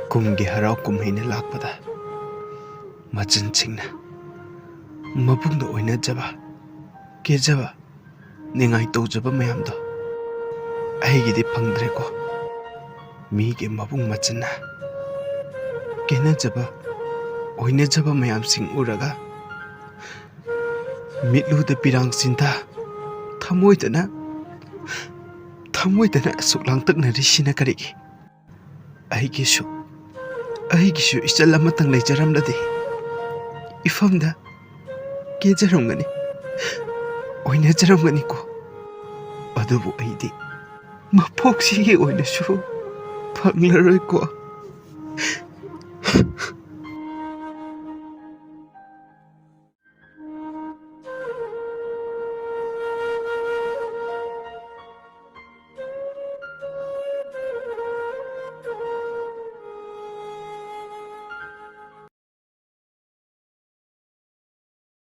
ꯀꯨꯝꯒꯤ ꯍꯔꯥꯎ ꯀꯨꯝꯍꯩꯅ ꯂꯥꯛꯄꯗ ꯃꯆꯟꯁꯤꯡꯅ ꯃꯕꯨꯡꯗ ꯑꯣꯏꯅꯖꯕ ꯀꯦꯖꯕ ꯅꯤꯡꯉꯥꯏ ꯇꯧꯖꯕ ꯃꯌꯥꯝꯗꯣ ꯑꯩꯒꯤꯗꯤ ꯐꯪꯗ꯭ꯔꯦꯀꯣ. ꯃꯤꯒꯤ ꯃꯕꯨꯡ ꯃꯆꯟꯅ ꯀꯦꯅꯖꯕ ꯑꯣꯏꯅꯖꯕ ꯃꯌꯥꯝꯁꯤꯡ ꯎꯔꯒ ꯃꯤꯠꯂꯨꯗ ꯄꯤꯔꯥꯡ ꯆꯤꯟꯊ ꯊꯃꯣꯏꯗꯅ ꯑꯁꯨꯛ ꯂꯥꯡꯇꯛꯅꯔꯤꯁꯤꯅ ꯀꯔꯤꯒꯤ? ꯑꯩꯒꯤꯁꯨ ꯏꯆꯜ ꯑꯃꯇꯪ ꯂꯩꯖꯔꯝꯂꯗꯤ ꯏꯐꯝꯗ ꯀꯦꯖꯔꯝꯒꯅꯤ, ꯑꯣꯏꯅꯖꯔꯝꯒꯅꯤꯀꯣ. ꯑꯗꯨꯕꯨ ꯑꯩꯗꯤ ꯃꯄꯣꯛꯁꯤꯒꯤ ꯑꯣꯏꯅꯁꯨ ꯐꯪꯂꯔꯣꯏꯀꯣ.